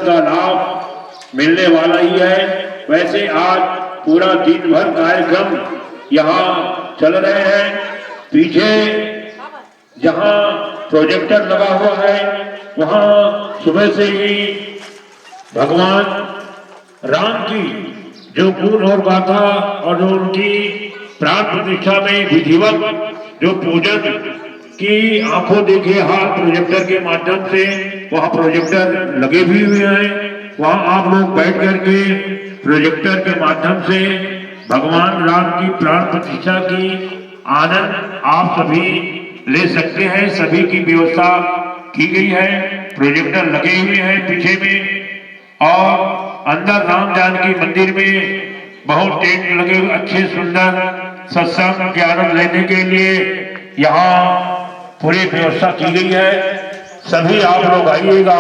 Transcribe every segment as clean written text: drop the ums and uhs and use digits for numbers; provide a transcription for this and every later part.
का लाभ मिलने वाला ही है। वैसे आज पूरा दिन भर कार्यक्रम यहाँ चल रहे हैं। पीछे जहाँ प्रोजेक्टर लगा हुआ है वहाँ सुबह से ही भगवान राम की जो गुण और गाथा और जो उनकी प्राण प्रतिष्ठा में विधिवत जो पूजन की आंखों देखे हाथ प्रोजेक्टर के माध्यम से वहाँ प्रोजेक्टर लगे भी हुए हैं। वहाँ आप लोग बैठ करके प्रोजेक्टर के माध्यम से भगवान राम की प्राण प्रतिष्ठा की आनंद आप सभी ले सकते हैं। सभी की व्यवस्था की गई है, प्रोजेक्टर लगे हुए हैं पीछे में और अंदर राम जानकी मंदिर में बहुत टेंट लगे हुए अच्छे सुंदर सत्संग के आनंद लेने के लिए यहाँ पूरी व्यवस्था की गई है। सभी आप लोग आइएगा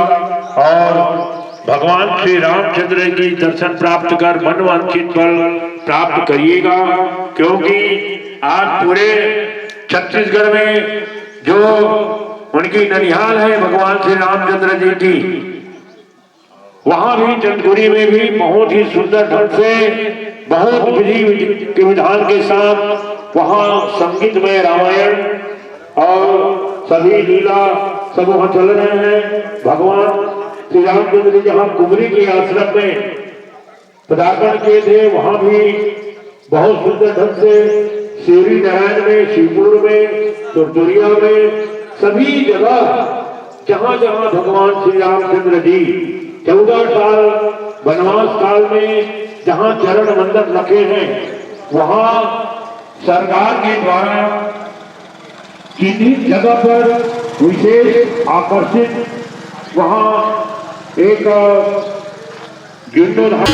और भगवान श्री रामचंद्र की दर्शन प्राप्त कर मनवांछित फल प्राप्त करिएगा। क्योंकि आज पूरे छत्तीसगढ़ में जो उनकी ननिहाल है भगवान श्री रामचंद्र जी की, वहां भी चंदगुरी में भी बहुत ही सुंदर ढंग से बहुत विधि के विधान के साथ वहां संगीतमय रामायण और सभी लीला सब वहां चल रहे हैं। भगवान श्री रामचंद्र जी जहाँ कुमरी के आश्रम में पदार्पण किए थे वहां भी बहुत सुंदर ढंग से शिवरी नारायण में, शिवपुर में, तुरतुरिया में, सभी जगह जहाँ जहाँ भगवान श्री रामचंद्र जी 14 साल वनवास काल में जहाँ चरण मंदिर रखे हैं वहाँ सरकार के द्वारा चिन्हित जगह पर विशेष आकर्षित वहाँ एक जीर्णोद्धार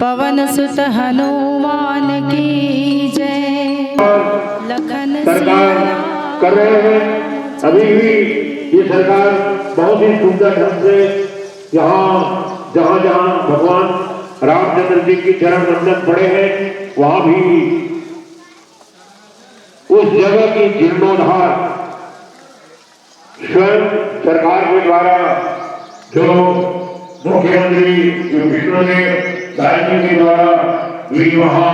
पवन सुत हनुमान की जय। लखन सरकार कर रहे हैं। अभी भी ये सरकार बहुत ही सुंदर ढंग से यहाँ जहाँ जहाँ भगवान रामचंद्र जी की चरण वंदन पड़े हैं वहां भी उस जगह की जीर्णोद्धार स्वयं सरकार के द्वारा जो मुख्यमंत्री विष्णुदेव साय जी के द्वारा भी वहां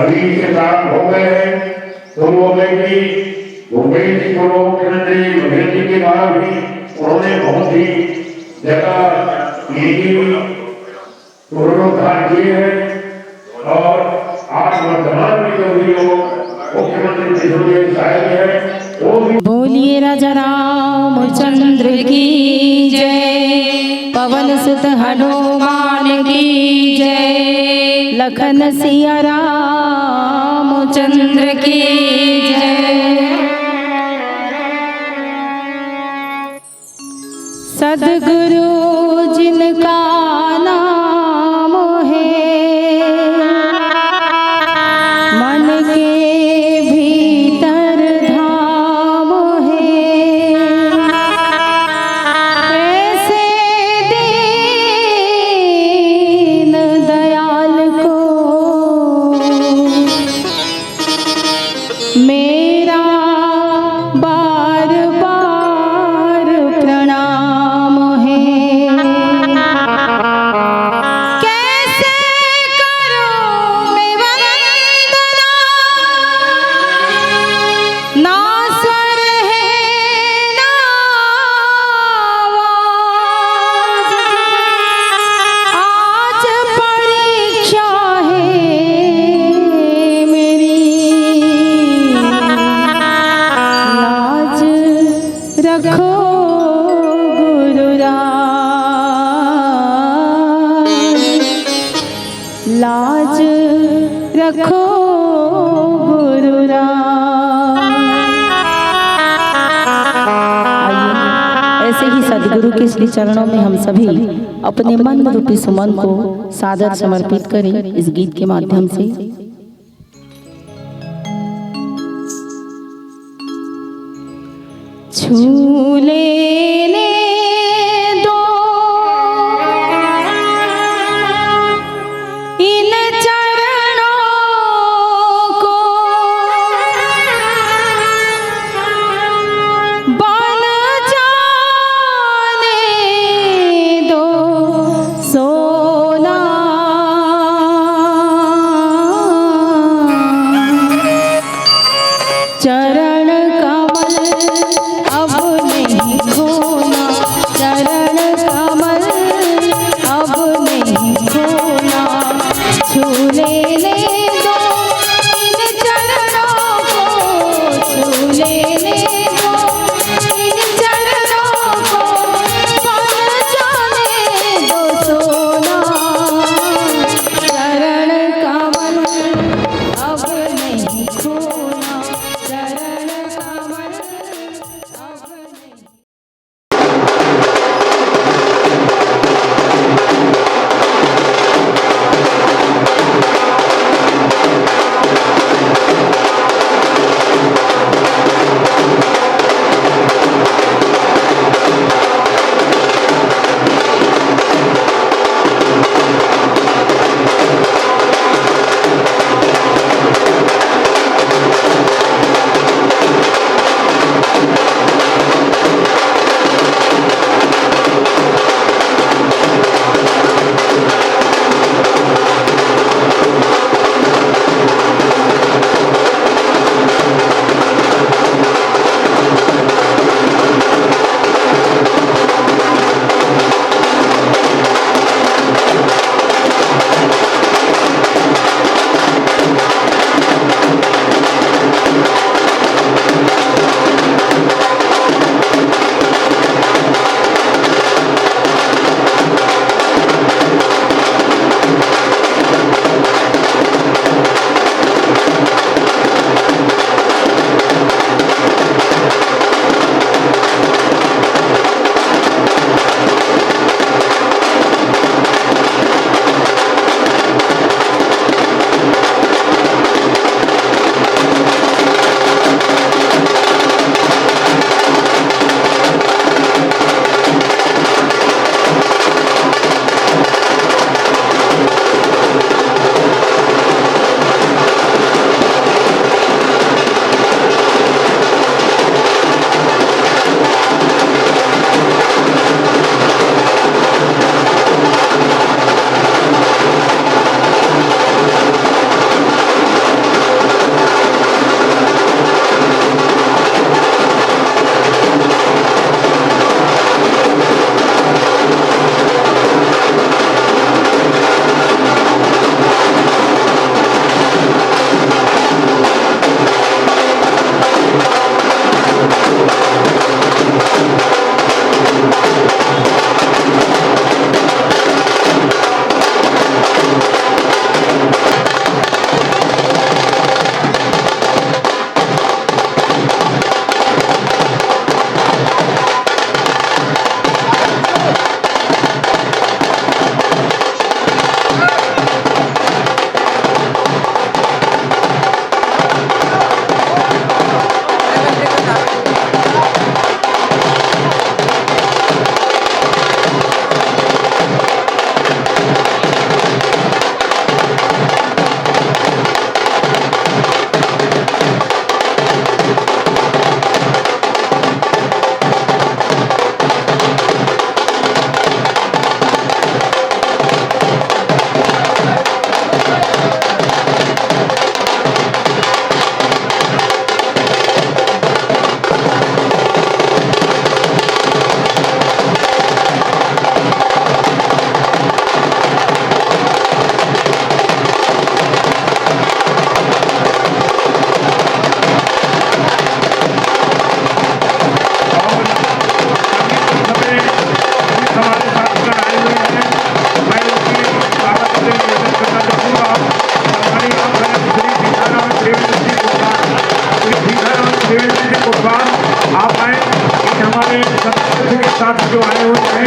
अभी से प्रारंभ हो गए हैं। तो वो भी भूपेश जी को मुख्यमंत्री बघेल जी के द्वारा भी उन्होंने बहुत ही जगह पुनरुद्धार किए हैं और आज वर्तमान में जो भी मुख्यमंत्री विष्णुदेव साय जी है वो भी बोलिए राजा रामचंद्र की जय, पवन सुत हनुमान की जय, लखन सिया रामचंद्र की जय। सद्गुरु जिनका नाम है, मन के भीतर धाम है, ऐसे दीन दयाल को मेरा बार बार प्रणाम है। कैसे करूं मैं वंदना, ना स्वर है ना आवाज, आज परीक्षा है मेरी, लाज रखो गुरुराज, लाज रखो गुरुराज। आइए ऐसे ही सदगुरु के श्री चरणों में हम सभी अपने मन रूपी सुमन को सादर समर्पित करें इस गीत के माध्यम से। छू लेने दो इन चरणों को, बन जाने दो सोना, चरण कमल अब नहीं खोना,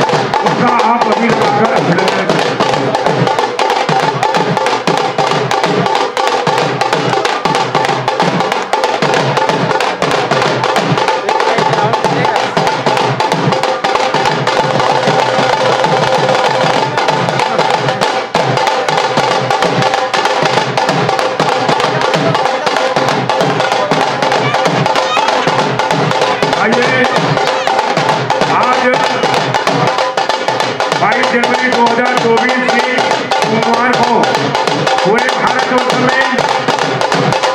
उसका आप अभी अभिनंदन करें। आइए, आज 22 जनवरी 2024 की सोमवार को पूरे भारत वर्ष में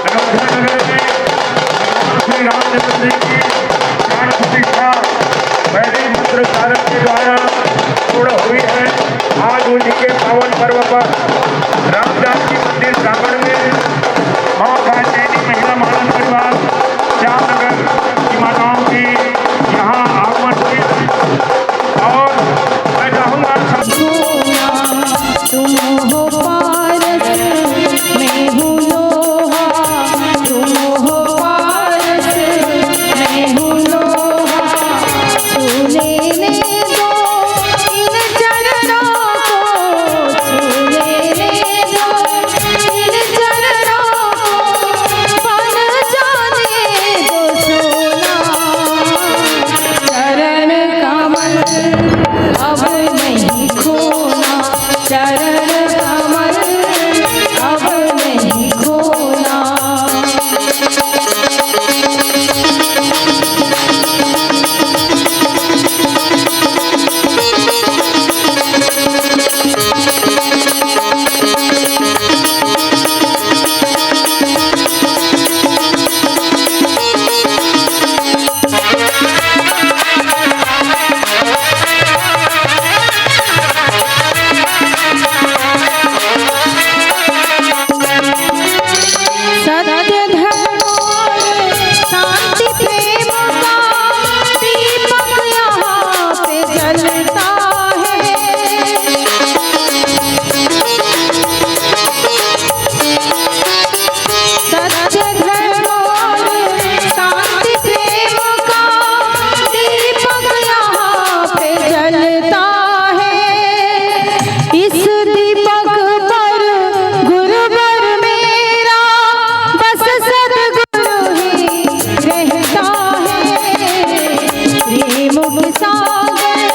अयोध्या नगर में भगवान श्री रामचंद्र जी की प्राण प्रतिष्ठा वैदिक मंत्र साधन के द्वारा पूर्ण हुई है। आज उन्हीं के पावन पर्व पर रामदास जी मंदिर प्रांगण में मां कात्यायनी महिला महान परिवार श्यामनगर की माताओं की यहाँ आगमन हुई और मैं चाहूँगा तुम हो पारस मैं हूँ लोहा, तुम हो पारस मैं हूँ लोहा, छू लेने दो इन चरणों को, छू लेने दो इन चरणों को, बन जाने दो सोना, चरण कमल अब नहीं खोना, चरण कमल अब नहीं खोना। सत्य धर्म और शांति प्रेम का दीपक यहाँ पे जलता है। सत्य धर्म और शांति प्रेम का दीपक यहाँ पे जलता है। इस दीपक पर गुरुवर मेरा बस सद्गुरु ही रहता है। प्रेम के सागर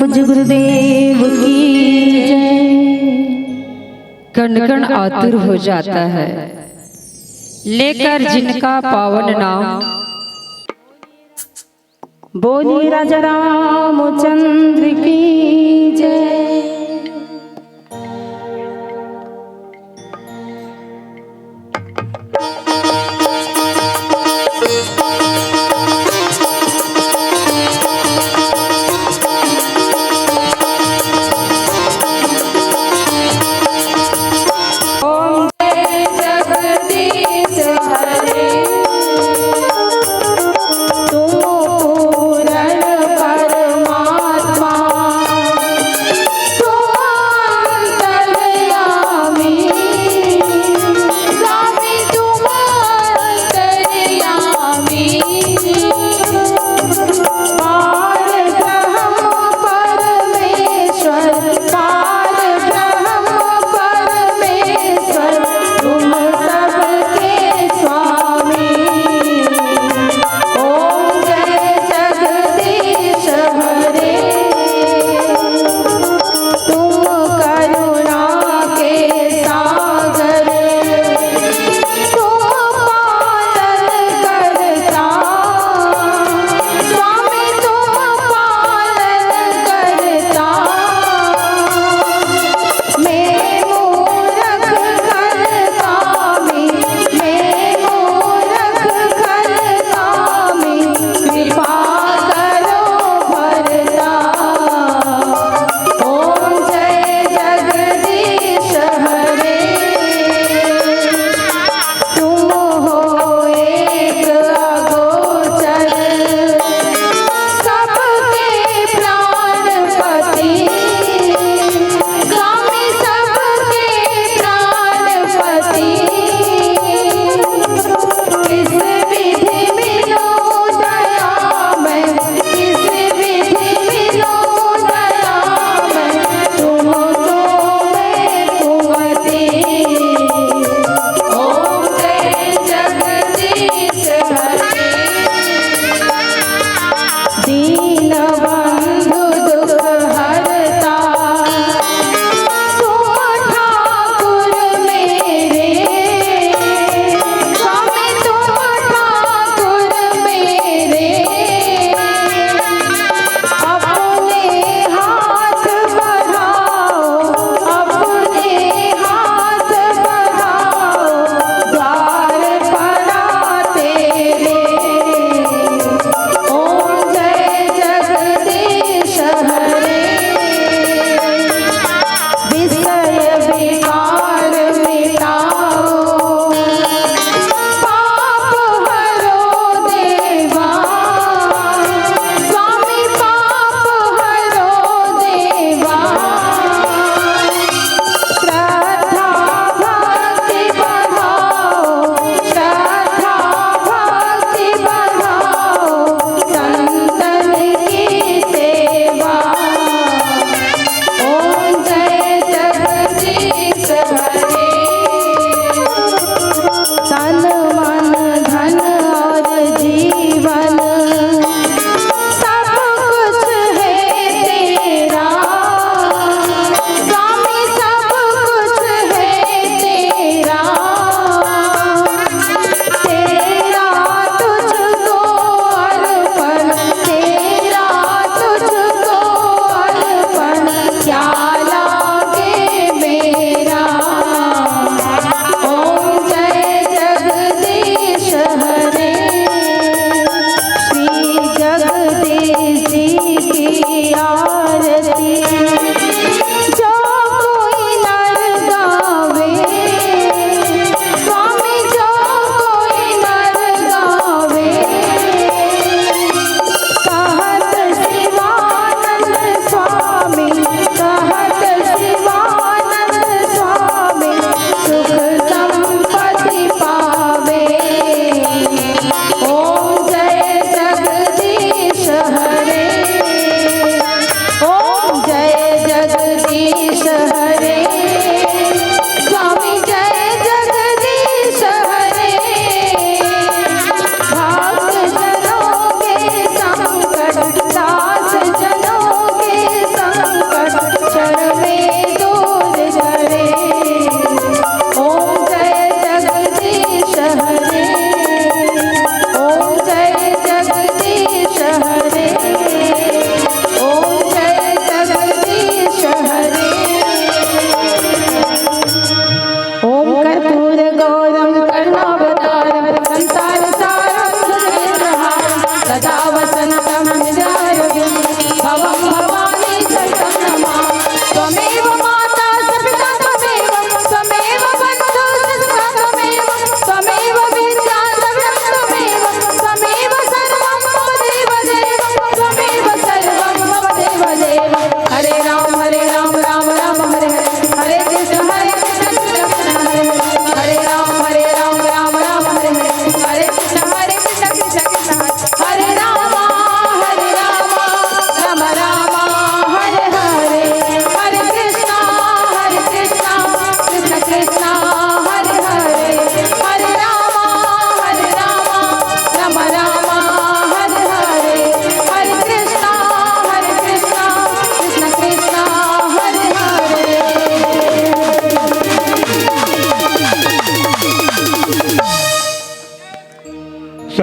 पूज्य गुरुदेव की जय। कण कण आतुर हो जाता है लेकर जिनका पावन नाम। बोलिए राजा रामचंद्र की जय।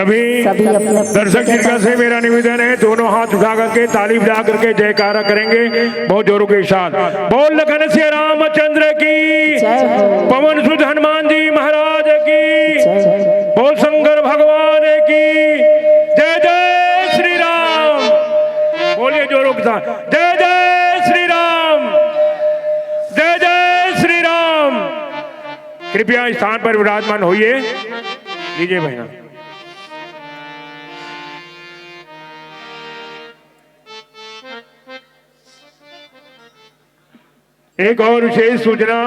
सभी अपने दर्शक श्रीका से मेरा निवेदन है, दोनों हाथ उठा करके ताली बजा करके जयकारा करेंगे बहुत जोरों के साथ। बोल लखन से रामचंद्र की, पवन सुत हनुमान जी महाराज की, बोल शंकर भगवान की जय। जय श्री राम, बोलिए जोरों के साथ, जय जय श्री राम, जय जय श्री राम। कृपया स्थान पर विराजमान होइए। लीजिए भैया। एक और विशेष सूचना,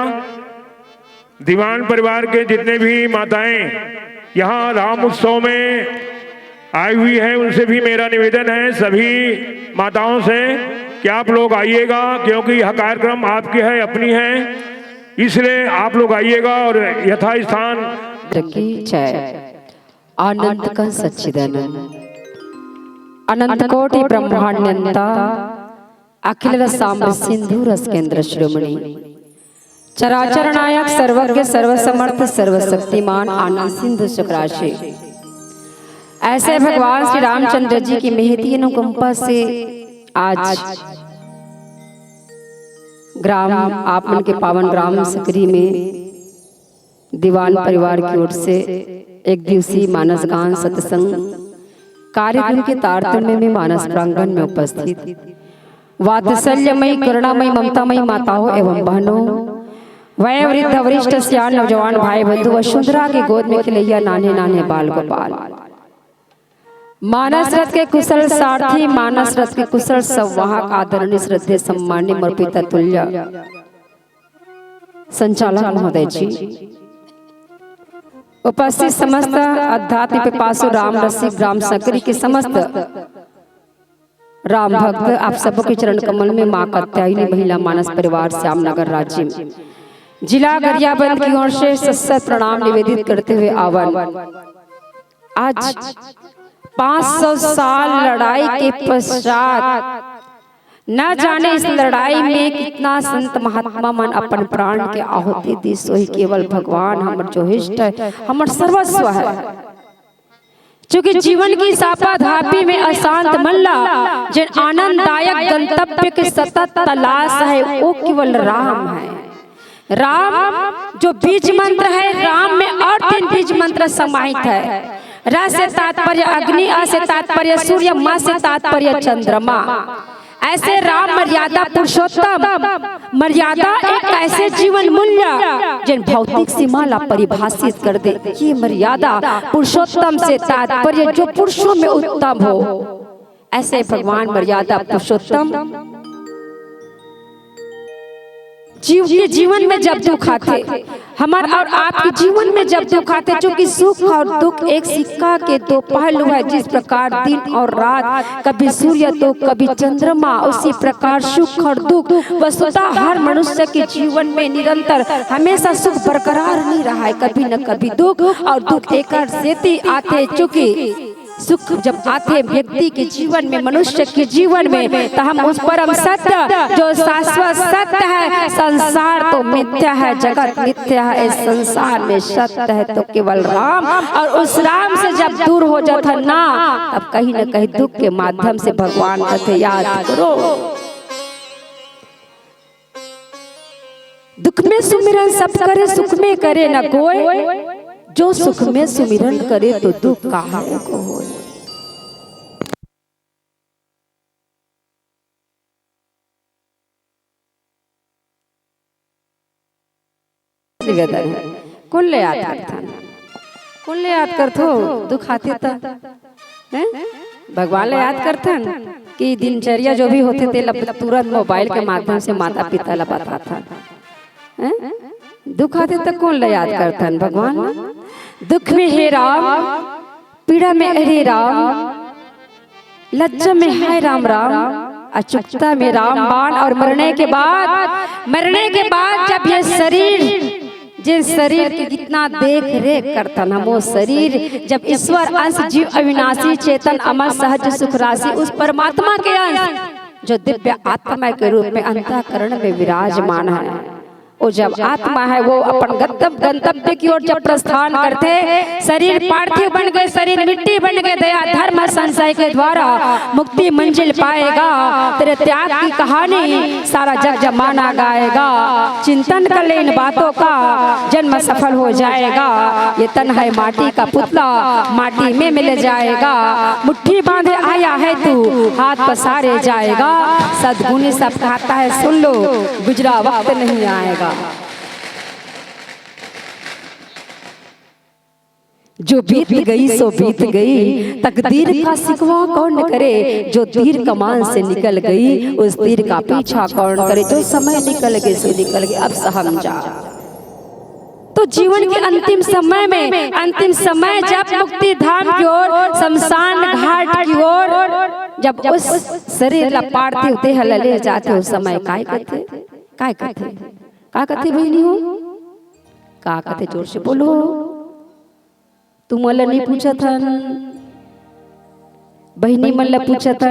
दीवान परिवार के जितने भी माताएं यहाँ राम उत्सव में आई हुई हैं, उनसे भी मेरा निवेदन है, सभी माताओं से कि आप लोग आइएगा, क्योंकि यह कार्यक्रम आपकी है, अपनी है, इसलिए आप लोग आइएगा और यथा स्थान की जय। आनंद का सच्चिदानंद, अनंत कोटि ब्रह्मांडता, अखिल रसाम सिंधु रस केंद्र श्रोमणी, चराचर नायक सर्वज्ञ सर्वसमर्थ सर्वशक्तिमान आनंद सिंधु सुखराशि, ऐसे भगवान श्री रामचंद्र जी की मेहती अनुकंपा से आज ग्राम आप उनके पावन ग्राम सकरी में दीवान परिवार की ओर से एक दिवसीय मानस गान सत्संग कार्यक्रम के तारतम्य में मानस प्रांगण में उपस्थित वात्सल्यमयी करुणामयी ममतामयी माताओं एवं बहनों, वय वृद्ध वरिष्ठ सियान नौजवान भाई बंधु वसुंधरा की गोद में खिलैया नाने नाने बाल गोपाल, मानस रथ के कुशल सारथी, मानस रथ के कुशल संवाहक, आदरणीय श्रद्धेय सम्माननीय मोर पिता तुल्य संचालक महोदय जी, उपस्थित समस्त अध्यात्म पिपासु राम रसिक ग्राम सकरी के समस्त राम भक्त, आप सबके चरण कमल में मां कात्यायनी महिला मानस परिवार श्यामनगर राज्य में जिला गरियाबंद की ओर से सशक्त प्रणाम निवेदित करते हुए आह्वान। आज 500 साल लड़ाई के पश्चात न जाने इस लड़ाई में कितना संत महात्मा मन अपन प्राण के आहुति दी, सोई केवल भगवान हमर जो हिष्ट है, हमर सर्वस्व है। क्योंकि जीवन की सापा धापी में अशांत मल्ला जिन आनंददायक गंतव्य के सतत तलाश है, वो केवल राम है। राम जो बीज मंत्र है, राम में और 3 बीज मंत्र समाहित है। र से तात्पर्य अग्नि, अ से तात्पर्य सूर्य, म से तात्पर्य चंद्रमा। ऐसे राम मर्यादा पुरुषोत्तम मर्यादा एक ऐसे जीवन मूल्य जिन भौतिक सीमा ला परिभाषित कर दे। ये मर्यादा पुरुषोत्तम से तात्पर्य जो पुरुषों में उत्तम हो, ऐसे भगवान मर्यादा पुरुषोत्तम जीव के जीवन में जब दुख आते, हमारे और आपके जीवन में जब दुख आते, चूंकि सुख और दुख एक सिक्का के 2 पहलू है, जिस प्रकार दिन और रात, कभी सूर्य तो कभी चंद्रमा, उसी प्रकार सुख और दुख वस्तुतः हर मनुष्य के जीवन में निरंतर हमेशा सुख बरकरार नहीं रहा है, कभी न कभी दुख और दुख एक सेती आते। चूंकि सुख जब आते व्यक्ति के जीवन में, मनुष्य के जीवन में, तो हम उस परम सत्य जो शाश्वत सत्य है, संसार तो मिथ्या है, जगत मिथ्या है, इस संसार में सत्य है तो केवल राम, और उस राम से जब दूर हो जाता ना, तब कहीं न कहीं दुख के माध्यम से भगवान कहते याद करो। दुख में सुमिरन सब करे, सुख में करे न कोई, जो सुख में सुमिरन करे तो दुख काहे को होए। कौन ले याद करता, कौन ले याद करथो दुख आते था, भगवान ले याद करथन कि दिनचर्या जो भी होते थे तुरंत मोबाइल के माध्यम से माता पिता ला बताता था। दुख आते तक कौन ले याद करथन भगवान। दुख में हे राम, पीड़ा में अरे राम, लज्जा में है राम राम, अचूकता में रामबाण, और मरने के बाद जब ये शरीर, जिस शरीर के कितना देख रेख करता ना, वो शरीर जब ईश्वर अंश जीव अविनाशी चेतन अमर सहज सुख राशि उस परमात्मा के अंश जो दिव्य आत्मा के रूप में अंतःकरण में विराजमान है, वो जब आत्मा है वो अपन गंतव्य की ओर जब प्रस्थान करते, शरीर पार्थिव बन गए, शरीर मिट्टी बन गए, दया धर्म संशय के द्वारा मुक्ति मंजिल पाएगा। तेरे त्याग की कहानी सारा जग जमाना गाएगा। चिंतन कर ले इन बातों का, जन्म सफल हो जाएगा। ये तन है माटी का पुतला, माटी में मिल जाएगा। मुट्ठी बांधे आया है तू, हाथ पसारे जाएगा। सद्गुणी सब कहता है सुन लो, गुजरा वक्त नहीं आएगा। जो बीत गई सो बीत गई, तकदीर का सिकवा कौन करे। जो तीर कमान से निकल गई, उस तीर का पीछा कौन करे। जो समय निकल गए सो निकल गए, अब सहम जा। तो जीवन के अंतिम समय में, अंतिम समय जब मुक्ति धाम की ओर, शमशान घाट की ओर जब उस शरीर पाड़ते होते हलले जाते, उस समय काय कहते, काय कहते, का कहते बहनी हो, का कहते, जोर से बोलो। तुम मला नहीं पूछा था बहनी, मन पूछा था।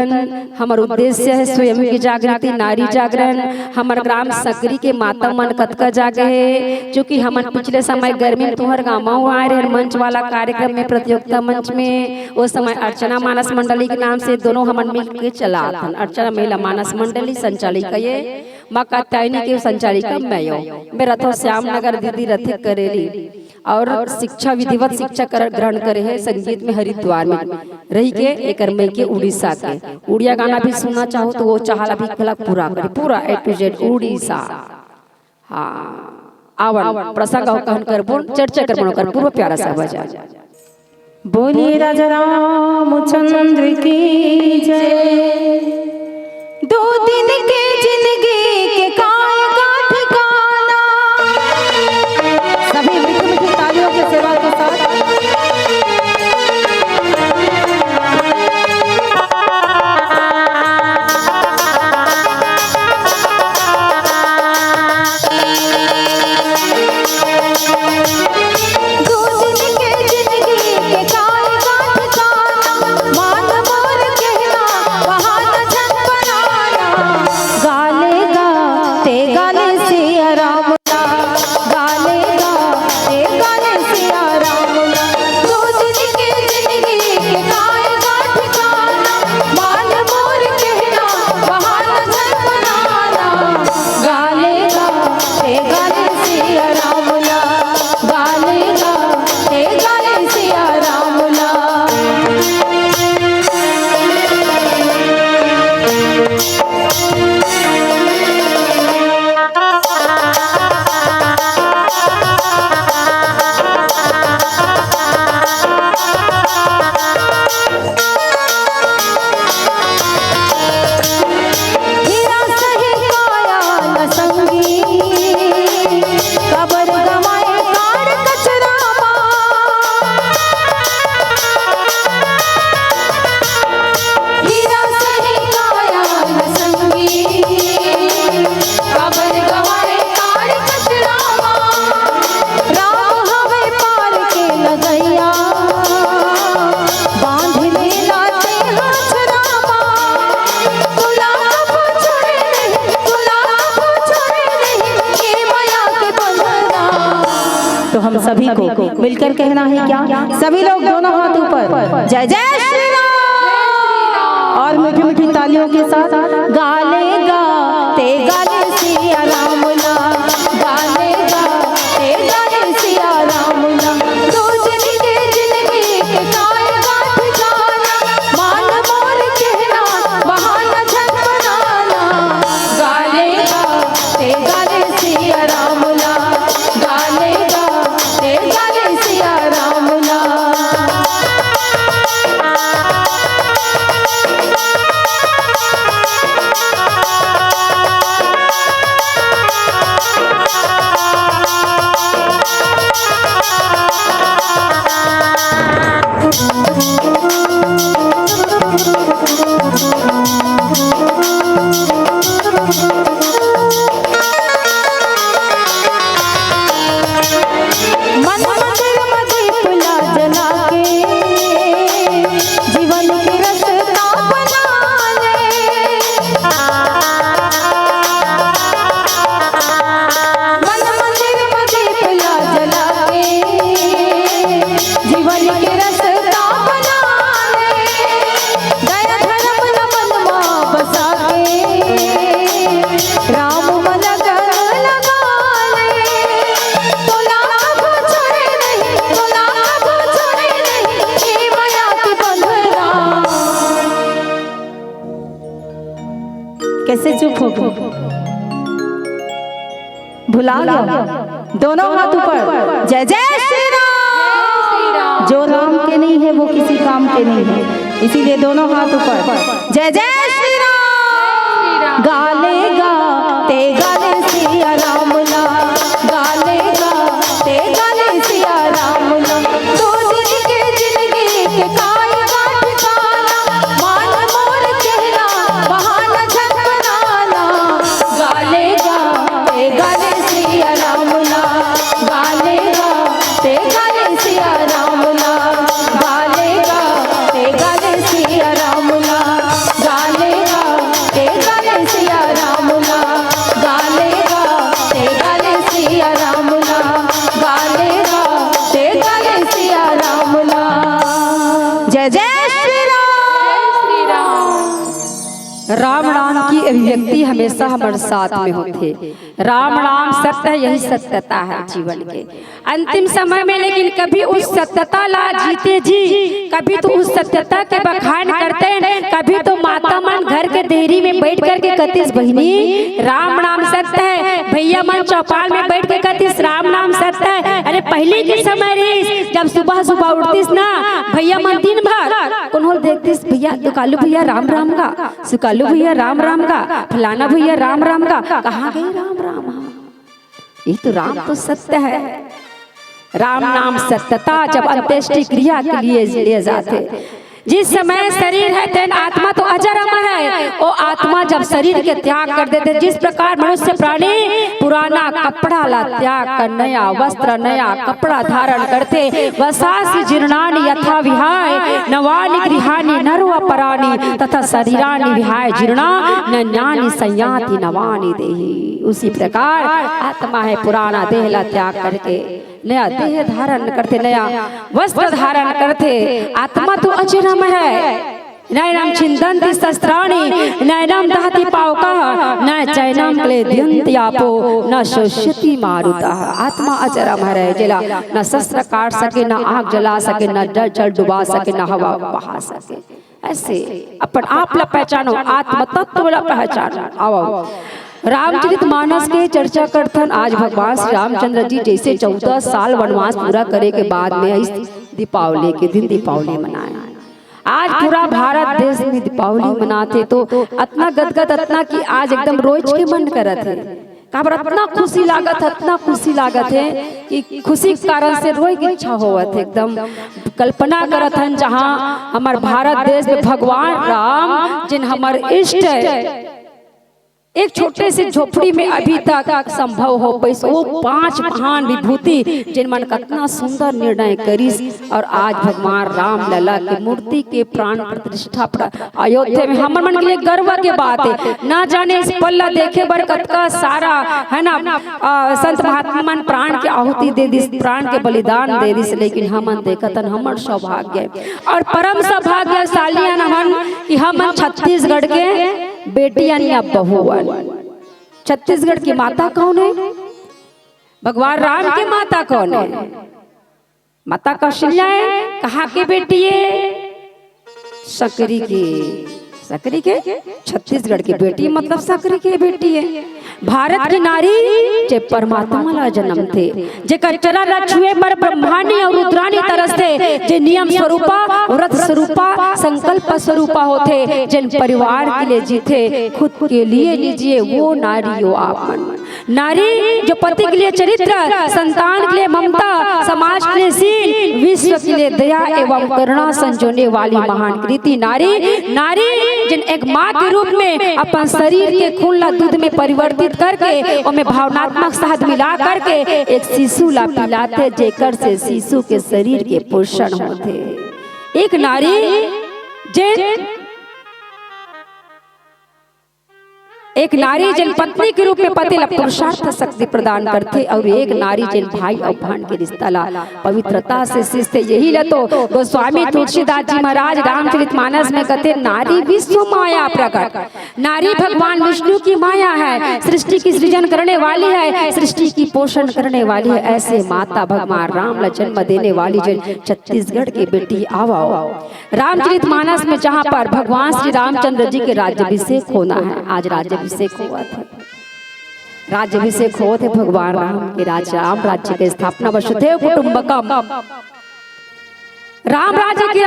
हमारा उद्देश्य है स्वयं की जागृति, नारी जागरण। हमारे ग्राम सकरी के माता मन कतका जागे है, क्योंकि हम पिछले समय गर्मी में तुम्हारे गाँव आए रहे मंच वाला कार्यक्रम में, प्रतियोगिता मंच में। उस समय अर्चना मानस मंडली के नाम से दोनों हम मिल के चला था। अर्चना महिला मानस मंडली संचालिका ये, माँ कात्यायनी के संचालिका मैं यो। मेरा तो श्याम नगर दीदी रथे करेली और शिक्षा विधिवत शिक्षा ग्रहण करे है संगीत में हरिद्वार में रही के एक मई के उड़ीसा के। उड़िया गाना भी सुनना चाहो तो वो चाहला भी खला पूरा करे, पूरा A to Z उड़ीसा। हाँ आवन प्रसंग कहन कर बोल चर्चा कर बनो कर पूर्व प्यारा सा बजा। बोलिए राजा रामचंद्र की जय। दो दिन के जिंदगी के काय का ठिकाना, सभी मीठी मीठी तालियों की सेवा के साथ हम सभी को मिलकर कहना है क्या, सभी लोग दोनों हाथ ऊपर, जय जय श्री राम। और मीठी मीठी तालियों के साथ गाले गाते गाले सिया राम ला, गाले गाते गाले सिया राम ला। दो दिन के जिंदगी के काय गाठ जाना, मान मोर कहना बहाना झन बनाना। गाले गाते गाले सिया राम ला, गाले गाते गाले सिया राम ला। कैसे चुप हो गए? भुला गया? दोनों हाथ ऊपर, जय जय श्री राम। जो राम के नहीं है वो किसी काम के नहीं है, इसीलिए दोनों हाथ ऊपर, जय जय श्री राम। गाले गाते गाले सिया राम ला, गाले गाते गाले सिया राम ला। दो दिन के जिंदगी के काय का ठिकाना, मान मोर चेहरा बहाना झकराना। गाले गाते गाले सिया राम ला, गाले गाते गाले सिया राम ला, गाले गाते गाले सिया राम ला, गाले गाते गाले सिया राम ला, गाले गाते गाले सिया राम ला, गाले गाते गाले सिया राम ला। जय जय श्री राम। राम नाम की अभिव्यक्ति हमेशा हमारे साथ में होते। राम नाम सत्य है, यही सत्यता है जीवन के अंतिम समय में। लेकिन कभी उस सत्यता ला जीते जी, कभी तो उस सत्यता के बखान करते हैं, कभी तो माता मन घर के देरी में बैठ करके कतिस बहिनी राम नाम सत्य है, भैया मन चौपाल में बैठ के कतिस राम नाम सत्य है। अरे पहले के समय रे जब सुबह सुबह उठतीस ना भैया मन दिन भर कौन देखतीस, भैया दुकालू भैया राम राम का, सुकालू भैया राम राम का, फलाना भैया राम राम का, कहाँ गए राम राम। ये तो राम तो सत्य है। राम नाम सत्यता जब अंत्येष्टि क्रिया के लिए लिए जाते, जिस समय शरीर है तेन आत्मा तो अजर अमर है। वो आत्मा जब शरीर के त्याग कर देते, जिस प्रकार मनुष्य प्राणी पुराना कपड़ा ला त्याग कर नया वस्त्र नया कपड़ा धारण करते, वसासी जीर्णानि यथा विहाय नवानि गृहाणि नरवा पराणि तथा शरीराणि विहाय जीर्णा नन्यानि संयाति नवानि देहि। उसी प्रकार आत्मा है पुराना देह ला त्याग करके नया देह धारण करते, नया वस्त्र धारण करते। आत्मा तो अजरम है। नैनम छिन्दन्ति शस्त्राणि नैनम दहति पावकः न चैनम क्लेदयन्ति आपो न शोष्यति मारुतः। आत्मा अजरम है, जिला न शस्त्र काट सके, न आग जला सके, न जल डुबा सके, न हवा बहा सके। ऐसे अपन आप ला पहचानो, आत्म तत्व ला पहचानो। आओ रामचरितमानस के चर्चा करथन। आज भगवान श्री रामचंद्र जी जैसे 14 साल वनवास पूरा करे के बाद में इस दीपावली के दिन दीपावली मनाए। आज पूरा भारत देश में दीपावली मनाते तो इतना गदगद इतना कि आज एकदम रोज के मन करत है। काबर इतना खुशी लागत है, इतना खुशी लागत है कि खुशी के कारण से रोए की इच्छा होवत है। एकदम कल्पना करत हन जहाँ हमार भारत देश में भगवान राम जिन हमार इष्ट है एक छोटे से झोपड़ी में अभी तक संभव हो पैसे वो 5 महान विभूति जिन मन कितना सुंदर निर्णय करीस। और आज भगवान राम लला के मूर्ति के प्राण प्रतिष्ठा अयोध्या में हमर मन के लिए गर्व के बात है। ना जाने इस पल्ला देखे बर कतका सारा है ना संत महात्मा मन प्राण के आहुति दे दिस, प्राण के बलिदान दे दिस, लेकिन हमन देखतन हमर सौभाग्य और परम सौभाग्यशाली हमन कि हमन छत्तीसगढ़ के बेटियां या बहुवन। छत्तीसगढ़ की माता कौन है? भगवान राम की माता कौन है? माता कौशल्या है। कहाँ की बेटी है? सकरी की। सकरी के छत्तीसगढ़ की बेटी मतलब सकरी की बेटी है। भारत की नारी जे परमात्मा ला जन्म थे, जे कचरा न छुए पर ब्रह्मांडी और रुद्रानी तरसते, जे नियम स्वरूपा व्रत स्वरूपा संकल्प स्वरूपा होते, जिन परिवार के लिए जीते खुद के लिए लीजिए वो नारी हो आप मन। नारी जो पति के लिए चरित्र, संतान के लिए ममता, समाज के लिए शील, विश्व के लिए दया एवं करुणा संजोने वाली महान कृति नारी। नारी जिन एक माँ के रूप में अपन शरीर के खून ला दूध में परिवर्तित करके उनमें भावनात्मक शहद मिला करके एक शिशु ला पिलाते, जेकर से शिशु के शरीर के पोषण होते। एक नारी जिन एक नारी जिन पत्नी के रूप में पति ला पुरुषार्थ शक्ति प्रदान करते और एक नारी जिन भाई और बहन के रिश्ता ला पवित्रता से सीखते। यही ला तो गोस्वामी तुलसीदास जी महाराज रामचरितमानस में कहते नारी विश्व माया प्रकट। नारी भगवान विष्णु की माया है, सृष्टि की सृजन करने वाली है, सृष्टि की पोषण करने वाली है। ऐसे माता भगवान राम ला जन्म देने वाली जिन छत्तीसगढ़ की बेटी आओ रामचरितमानस में जहाँ पर भगवान श्री रामचंद्र जी के राज्याभिषेक होना है। आज राज्याभिषेक हुआ था, राज्याभिषेक हुए थे भगवान राम के राम राज्य की स्थापना वसुधैव कुटुंबकम। राम राज्य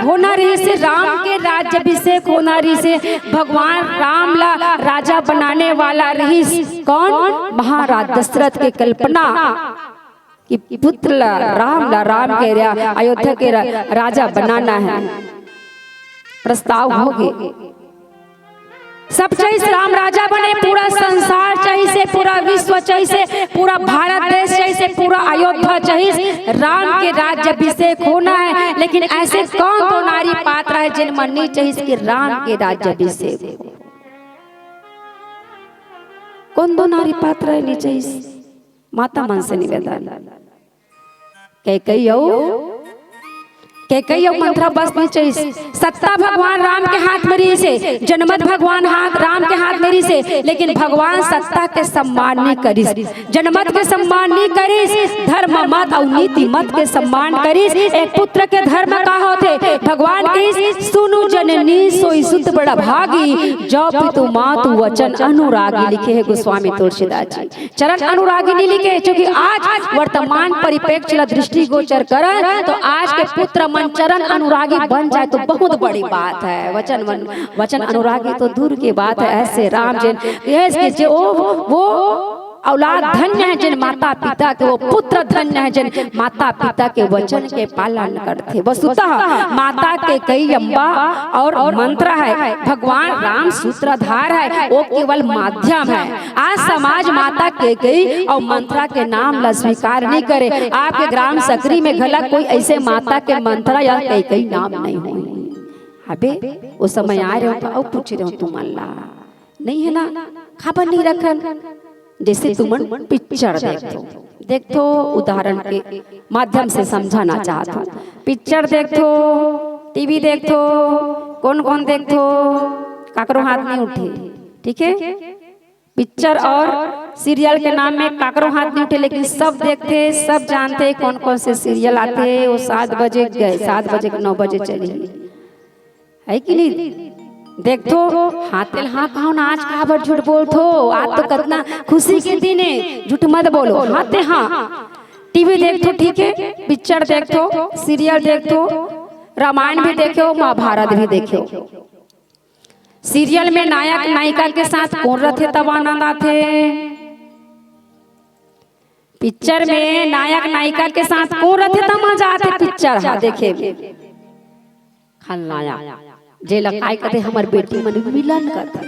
होना रही से, राम के राज्याभिषेक होना रही से, भगवान राम ला राजा बनाने वाला रही कौन? महाराज दशरथ के कल्पना कि पुत्र राम के अयोध्या के राजा बनाना है। प्रस्ताव हो गए, सब चाहिए राम राजा बने, पूरा संसार चाहिए, पूरा विश्व चाहिए, पूरा भारत देश चाहिए, पूरा अयोध्या चाहिए, राम के राज्याभिषेक होना है। लेकिन ऐसे कौन तो नारी पात्र है जिन मन नहीं चाहिए कि राम के राज्याभिषेक हो? कौन दो नारी पात्र है नहीं चाहिए? माता मन से निवेदन कई मंत्रा बस नहीं चाहिए। सत्ता भगवान राम के हाथ में रही से, जनमत भगवान राम के हाथ में रही से, लेकिन भगवान सत्ता के सम्मान नहीं करी, जनमत के सम्मान नहीं करी, धर्म मत और नीति मत के सम्मान करी। एक पुत्र के धर्म का होते भगवान की सुनु जननी सोई सुत बड़ा भागी, जो पितु मातु वचन अनुरागी लिखे है गोस्वामी तुलसीदास जी। चरण अनुरागी नहीं लिखे क्योंकि आज वर्तमान परिप्रेक्ष्य दृष्टिगोचर कर तो आज के पुत्र चरण अनुरागी बन जाए तो बहुत बड़ी बात है। वचन अनुरागी तो दूर की बात है। ऐसे राम जिन वो औलाद धन्य है जिन माता पिता के, वो पुत्र धन्य है जिन माता पिता के वचन के पालन करते। वस्तुतः माता के कई अम्बा और मंत्र है, भगवान राम सूत्रधार है, वो केवल माध्यम है। आज समाज माता के कई और मंत्रा के नाम ला स्वीकार नहीं करे। आपके ग्राम सकरी में घला कोई ऐसे माता के मंत्रा या कई नाम नहीं होंगे। अबे वो समय आ रहे हो तो अब पूछ रहे हो तुम अल्लाह नहीं है ना, खबर नहीं रखन। जैसे तुम पिक्चर देखो उदाहरण के माध्यम से समझाना चाहता हूँ। पिक्चर देखो, टीवी देखो, कौन कौन देखो, काकरो हाथ नहीं उठे, ठीक है। पिक्चर और सीरियल के नाम में काकरो हाथ नहीं उठे, लेकिन सब देखते, सब जानते कौन कौन से सीरियल आते। वो 7 बजे गए, 7 बजे 9 बजे चली है कि नहीं। देखो हाथेल हाँ कहो ना, आज कहा पर झूठ बोलतो, आज तो कितना खुशी के दिन है, झूठ मत बोलो। हाथे हाँ, टीवी देखो ठीक है, पिक्चर देखो, सीरियल देखो, रामायण भी देखो, महाभारत भी देखो। सीरियल में नायक नायिका के साथ कौन रहते तब आनंद आते, पिक्चर में नायक नायिका के साथ कौन रहते तब मजा आते। पिक्चर हाँ देखे खलनायक जे लगाई कहते हमार बेटी मन विलन करते,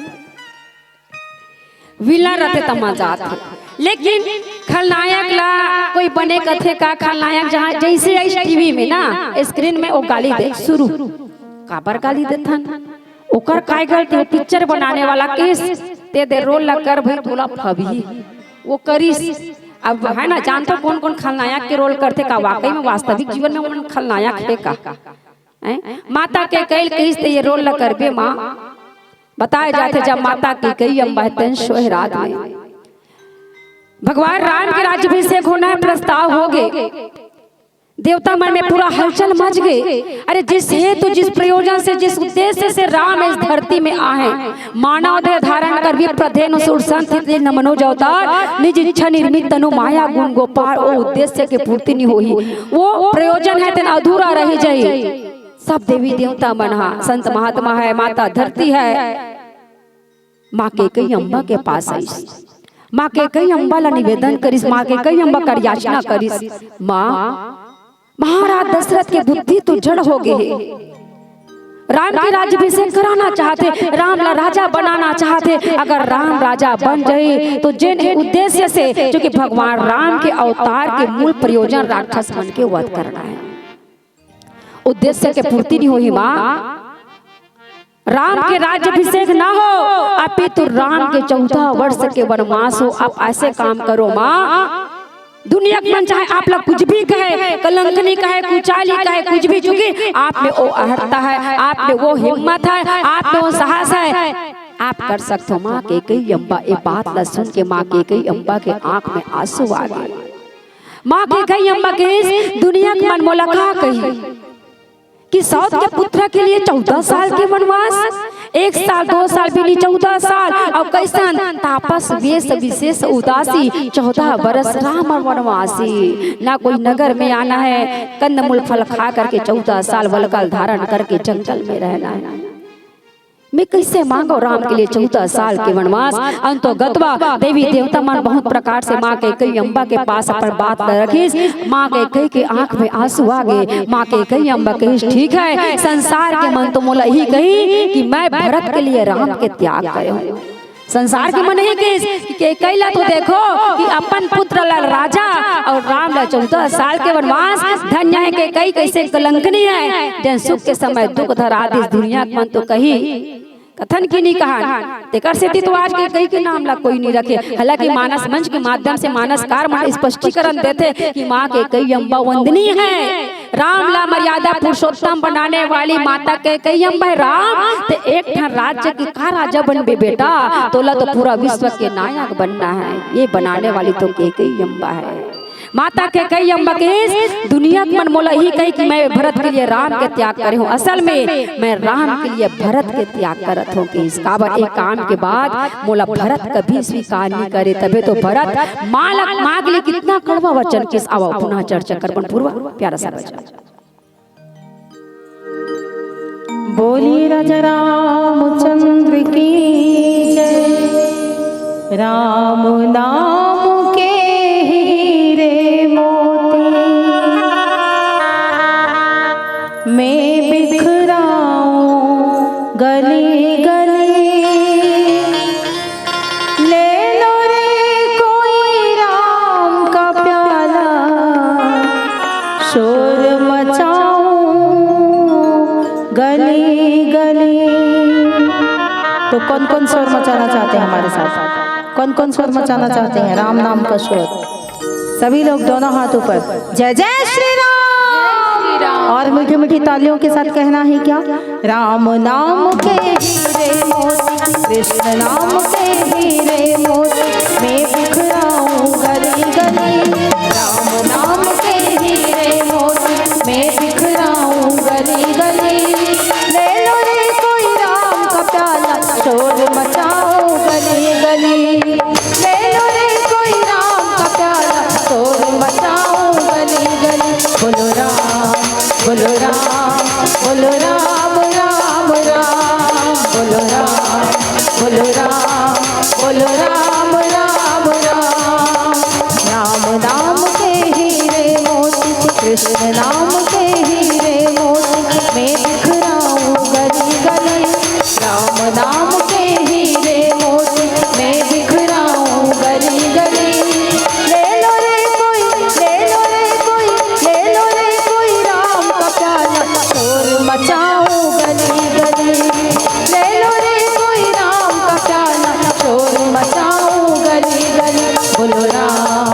विलन रहते तमाजा आते। लेकिन खलनायक ला कोई बने कथे का खलनायक जहाँ जैसे ऐसे टीवी में ना स्क्रीन में वो गाली दे शुरू, काबर गाली देथन, ओकर काय गलती। वो पिक्चर बनाने वाला केस ते दे रोल ला कर भाई थोड़ा फबी वो करिस। अब है ना, जानते कौन कौन खलनायक के रोल करते का, वाकई में वास्तविक जीवन में उन खलनायक है का। माता के कैल कहते ये रोल न करबे माँ, बताए जाते जब माता की कई अम्बा सोहरात में भगवान राम के राज्याभिषेक होना है। प्रस्ताव हो गए, देवता मन में पूरा हलचल मच गए। अरे जिस हेतु जिस प्रयोजन से जिस उद्देश्य से राम इस धरती में आए, मानव देह धारण कर प्रधेनु सुरसंत मनोज अवतार निज इच्छा निर्मित तनु माया गुण गोपाल, वो उद्देश्य के पूर्ति नहीं हुई, वो प्रयोजन है तेन अधूरा रह जाए। सब देवी देवता मना संत महात्मा है, माता धरती है, माँ के कई अम्बा के पास आई, माँ के कई अम्बा ला निवेदन करिस, माँ के कई अम्बा कर याचना करिस। माँ महाराज दशरथ के बुद्धि तो जड़ हो गए, राम के राज्याभिषेक कराना चाहते, राम ला राजा बनाना चाहते। अगर राम राजा बन जाए तो जिन उद्देश्य से जो कि भगवान राम के अवतार के मूल प्रयोजन राक्षस मन के वध करना है, उद्देश्य के पूर्ति नहीं हुई माँ, राम के राज्याभिषेक ना हो, अपितु राम के 14 वर्ष के वनवास हो। आप ऐसे काम करो माँ, दुनिया मन चाहे आप लोग कुछ भी कहे, कलंकनी कहे, कुचाली कहे, कुछ भी, चूंकि आप में वो अहर्ता है, आप में वो हिम्मत है, आप में वो साहस है, आप कर सकते हो। माँ कैकेयी अम्बा ये बात ला सुन के माँ कैकेयी अम्बा के आंख में आंसू आ गए। माँ कैकेयी अम्बा के दुनिया के मन मोला का कही कि सौत के पुत्र के लिए 14 साल के वनवास, 1 साल 2 साल भी नहीं 14 साल, और कैसन तापस वेश विशेष उदासी 14 बरस राम वनवासी। ना कोई नगर में आना है, कंदमूल फल खा करके 14 साल वलकल धारण करके जंगल में रहना है। मैं कैसे मांगो राम के लिए 14 साल के वनवास। अंतो गतवा देवी देवता मन बहुत प्रकार से माँ कैकेयी अम्बा के पास अपन बात रखी। माँ कैकेयी के आंख में आंसू आ गए। माँ कैकेयी अम्बा कही ठीक है, संसार के मन तो मोला ही कही कि मैं भरत के लिए राम के त्याग करे। संसार के मन ही कैकेयी ला तो देखो कि अपन पुत्र ला राजा और राम ला 14 साल के वनवास। धन्य है कैकेयी, कैसे कलंकनी है, जन सुख के समय दुख धरा आदेश दुनिया के मन तो कही कथन की नहीं कहा। तेकर से तो आज कैकेयी के नाम ला कोई नहीं रखे। हालांकि मानस मंच के माध्यम से मानसकार मन स्पष्टीकरण देते कि माँ कैकेयी अम्बा वंदनीय है। राम ला मर्यादा पुरुषोत्तम बनाने वाली माता कैकेयी अम्बा। राम ते एक राज्य की का राजा बनबे बेटा, तोला तो पूरा विश्व के नायक बनना है, ये बनाने वाली तो कैकेयी अम्बा है। माता कैकेयी अम्बा के दुनिया के मन मोला ही कही कि मैं भरत के लिए राम के त्याग करे हूँ। असल में मैं राम के लिए भरत के त्याग करत हूँ कि इसका एक काम के बाद मोला भरत कभी स्वीकार नहीं करे। तबे तो भरत माँ के लिए कितना कड़वा वचन किस आवा पुनः चर्चा कर पूर्व प्यारा सा वचन। बोलिए राजा रामचंद्र की जय। राम नाम के हीरे मोती मैं बिखराऊं गली गली। ले लो रे कोई राम का प्याला, शोर मचाऊं गली गली। तो कौन कौन शोर मचाना चाहते हैं हमारे साथ? कौन कौन शोर मचाना चाहते हैं राम नाम का शोर? सभी लोग दोनों हाथ ऊपर, जय जय श्री राम। और मीठी मीठी तालियों के साथ कहना है क्या? राम नाम के हीरे मोती, कृष्ण नाम के हीरे मोती मैं बिखराऊं गली गली। राम नाम के हीरे मोती मैं बिखराऊं गली गली। ले लो रे कोई राम का प्याला, शोर मचाओ गली गली। ले लो रे कोई राम का प्याला, शोर मचाओ गली गली। बोलो राम बोलो राम बोलो राम राम राम। बोलो राम बोलो राम बोलो राम राम राम। राम नाम के हीरे मोती, कृष्ण नाम के हीरे मोती मैं बिखराऊं गली गली। राम नाम के हीरे मोती मैं बिखराऊं गली गली। ले लो रे कोई, ले लो रे कोई, ले लो रे कोई राम का प्याला, शोर मचाओ गली गली। ले लो रे कोई राम का प्याला, शोर मचाओ गली गली। बोलो राम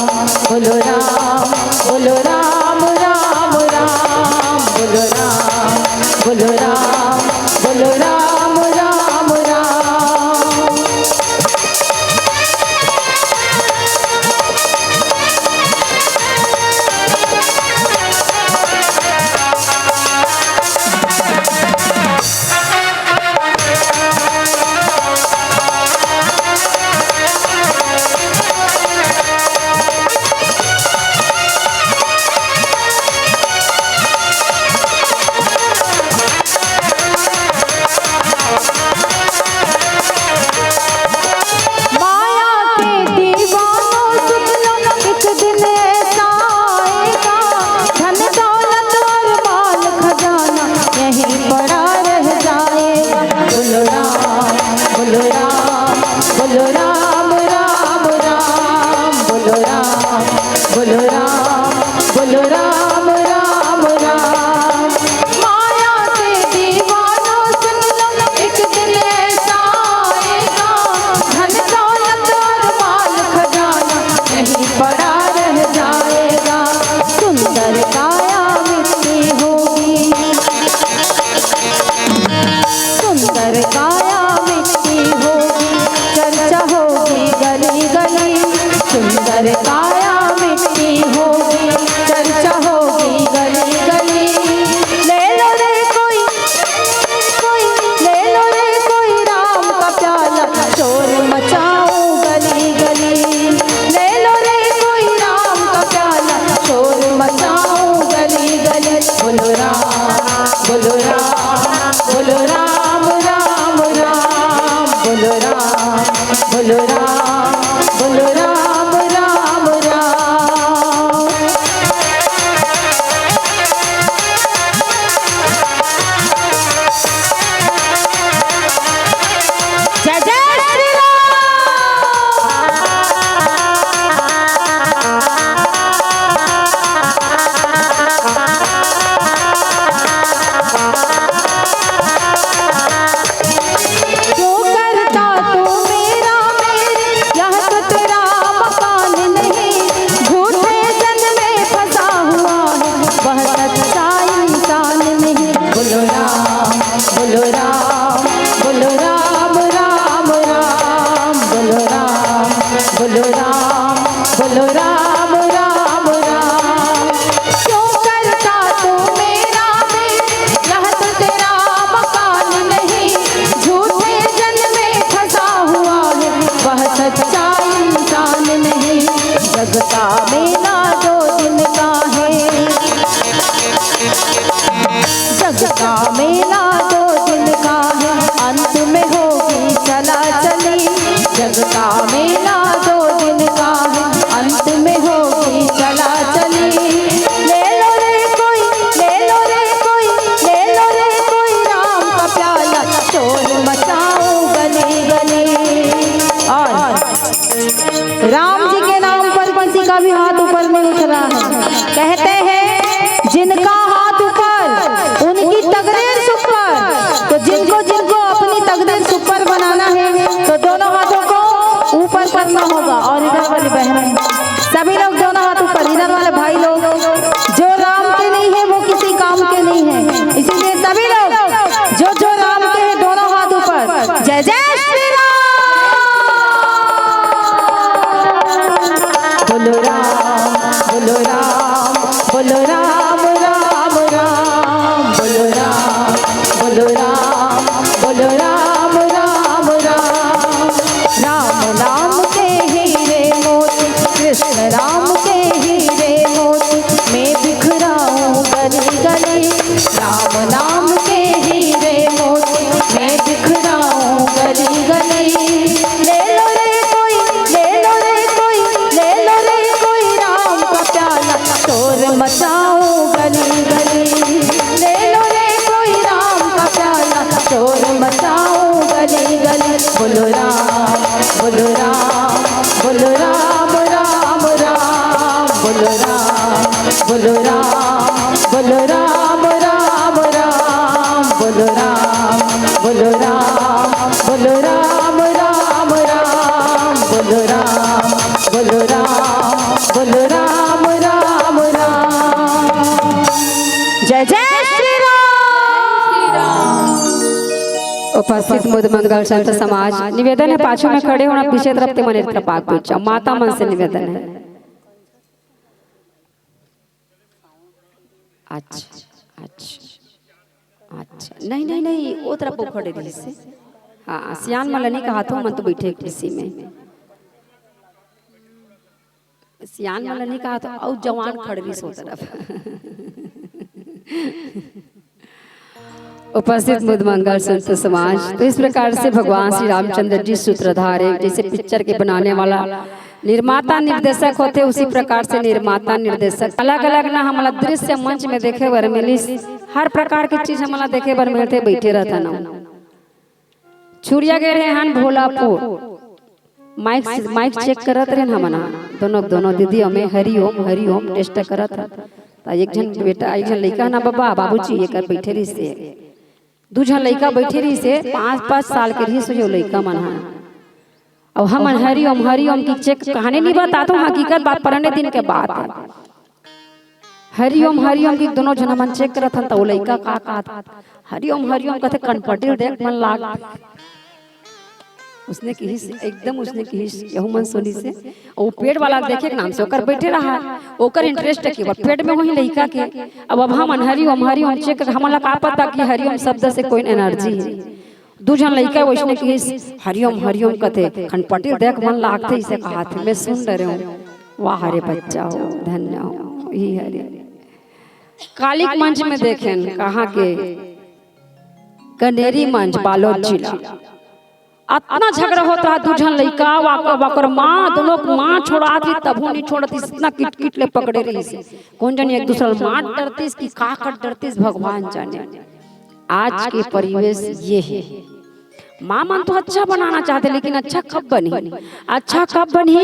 बोलो राम बोलो राम राम राम। बोलो राम बोलो राम बोलो राम राम राम। सुंदर काया मिट्टी होगी, चर्चा होगी गली गली। सुंदर काया मिट्टी होगी, चर्चा होगी गली गली। ले लो रे कोई ले लो रे कोई राम का प्याला, शोर मचाओ गली गली। ले लो रे कोई राम का प्याला, शोर मचाओ गली गली। बोलो राम बोलो राम बोलो राम राम राम। बोलो राम बोलो राम बोलो राम राम राम। जय जय श्री जो करता तू मेरा मेरे, यह तो तेरा मकान नहीं। झूठे जन में फंसा हुआ है, वह सच्चा इंसान नहीं। बोलो राम बोलो राम बोलो राम राम राम। बोलो राम बोलो राम बोलो राम राम राम। क्यों करता तू मेरा मेरे, यह तो तेरा मकान नहीं। झूठे जन में फंसा हुआ है, वह सच्चा इंसान नहीं। जग का मेला दो दिन का है, जग का मेला दो दिन का है, अंत में होगी चला चली। जग का मेला दो दिन का है, अंत में होगी चला चली। ले लो रे कोई ले लो रे कोई ले लो रे कोई राम का प्याला, शोर मचाओ गली गली। और राम जी के नाम पर किसी का भी हाथ ऊपर नहीं उठ रहा है। कहते हैं जिनका हाथ ऊपर उनकी तकदीर सुपर। तो जिनको जिनको अपनी तकदीर सुपर बनाना है, तो दोनों हाथों को ऊपर करना होगा। और इधर वाली बहनें सभी लोग दोनों हाथ ऊपर, इधर वाले भाई लोग जो राम के नहीं है वो किसी काम के नहीं है। इसीलिए सभी लोग जो राम के हैं दोनों हाथ ऊपर। जय जय श्री राम। बोलो राम बोलो राम बोलो राम राम राम। बोलो राम बोलो राम बोलो राम राम राम। राम नाम के हीरे मोती, कृष्ण राम के हीरे मोती, मैं बिखराऊं गली गली। राम नाम के हीरे मोती, मैं बिखराऊं गली गली। ले लो रे कोई ले लो रे कोई ले लो रे कोई राम का प्याला, शोर मचाओ गली गली। ले लो रे कोई राम का प्याला, शोर मचाओ गली गली। बोलो राम बोलो राम बोलो राम राम राम। बोलो राम बोलो राम बोलो राम राम राम। बोलो राम बोलो राम बोलो राम राम राम। बोलो राम बोलो राम बोलो राम राम राम। जय जय श्री राम। उपस्थित मुद मंगल संत समाज निवेदन है, पाछू में खड़े होना, पीछे तरफ ते मने तरफ आग पीछा। माता मन से निवेदन है। अच्छा अच्छा अच्छा नहीं नहीं नहीं वो तरफ वो खड़े रही से। हाँ सियान मलनी का हाथों मन तो बैठे कृषि में। सियान मलनी का हाथ और जवान खड़े रही सो तरफ। उपस्थित मुद मंगल संत समाज। तो इस प्रकार से भगवान श्री रामचंद्र जी सूत्रधार है। जैसे पिक्चर के बनाने वाला निर्माता निर्देशक होते, उसी प्रकार से निर्माता निर्देशक अलग अलग ना हमारा दृश्य मंच में देखे बर मिली। हर प्रकार की चीज हमारा देखे बर मिलते, बैठे रहता ना। छुरिया गए रहे हन भोलापुर, माइक चेक करत रहे हमना दोनों दीदी हमें हरि ओम टेस्ट करत रहा। एक जन बेटा एक जन लड़का ना बाबा बाबूजी ये कर बैठे रही से, दू जन लड़का बैठे रही से 5-5 साल के रही से लड़का मन है। और हम हरि ओम की चेक कहानी नहीं बताता हूँ, हकीकत बात पुराने दिन के बात है। हरि ओम की दोनों जना मन चेक करत हन। तो लड़का का हरिओम हरिओम कहते कनपटी देख मन लाग उसने की एकदम उसने की यहू मन सोनी से वो पेड़ वाला देखे के नाम से ओकर बैठे रहा ओकर इंटरेस्ट के पेड़ में वही लइका के अब हम हरिओम चेक हमला का पता कि हरिओम शब्द से कोई एनर्जी है दू जन लइका वैसने की हरिओम हरिओम कहते खनपटी देख मन लागते इसे कहा थे मैं सुन रहे हूँ वाह हरे बच्चा हो धन्य हो ही हरे कालिक मंच में देखें कहाँ के कनेरी मंच बालोद जिला इतना झगड़ा होता है दूजन लइका वाकर माँ दोनों माँ छोड़ा थी तबो नहीं छोड़ती इतना किट किट ले पकड़े रही से कौन जाने एक दूसरा माँ डरती की का कर डरती भगवान जाने आज के परिवेश ये है माँ मन तो अच्छा बनाना चाहते लेकिन अच्छा कब बनी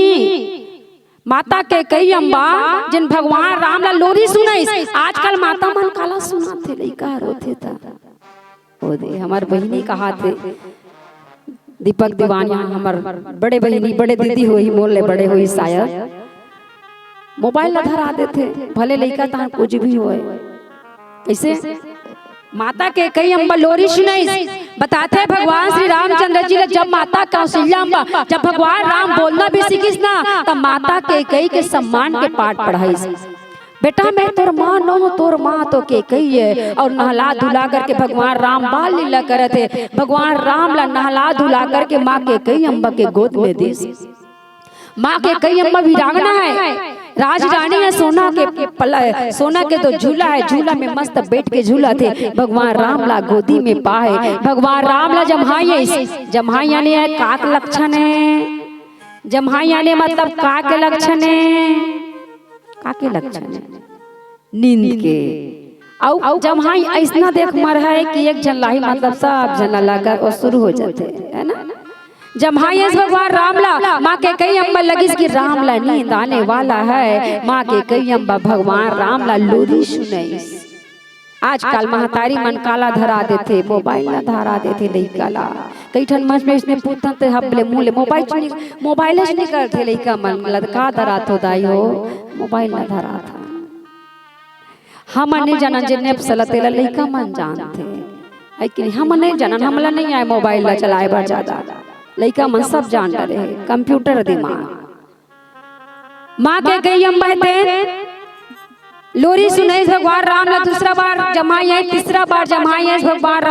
माता के कई अम्बा जिन भगवान राम ला लोरी सुनाई आजकल माता मन काला सुनाते लइका रोते था ओ दे हमार बहिनी कहा थे दीपक दीवानिया हमार बड़े बहिनी बड़े दीदी हुई मोल ले बड़े हुई शायद मोबाइल न धरा देते भले लइका तहां कुछ भी होए कैसे माता के कई अम्बा लोरी सुनाई बताते भगवान श्री रामचंद्र जी ने जब माता कौशल्या अम्बा जब भगवान राम बोलना भी सीखिस ना तब माता के कई के सम्मान के पाठ पढ़ाई बेटा मैं तोर माँ नो तोर माँ तो के कही है और नहला धुला करके भगवान राम बाल लीला करे थे भगवान राम ला नहला धुला करके माँ के कई अम्बा के गोद में दी माँ के कई अम्बा वीरांगना है राज रानी है सोना के तो झूला है झूला में मस्त बैठ के झूला थे भगवान राम ला गोदी में पाए भगवान राम ला जम्हाई यानी का के लक्षण है जम्हाई यानी मतलब का के लक्षण है काके लक्षण नींद के औ जम्हाई ऐसना देख मर है कि एक जन लाही मतलब सब जना लगा और शुरू हो जाते है ना जम्हाई भगवान रामला माँ के कई अम्बा लगी कि रामला नींद आने वाला है माँ के कई अम्बा भगवान रामला लोरी सुनाई आजकल महतारी मन काला धरा देते मोबाइल ना धरा देते लइका ला कई ठन मंच में इसने पूछते हबले मुले मोबाइल से निकल थे लइका मन लदका धरा तो दाई हो मोबाइल ना धरा था हम नहीं जाना जिन्ने सलतेला लइका मन जानते है कि हम नहीं जाना हमला नहीं आए मोबाइल ला चलाए बा ज्यादा लइका मन सब जान रहे कंप्यूटर दिमाग माँ के गई अम्बा थे लोरी सुनाई भगवान राम ला दूसरा बार जमाई है तीसरा बार जमाई है भगवान राम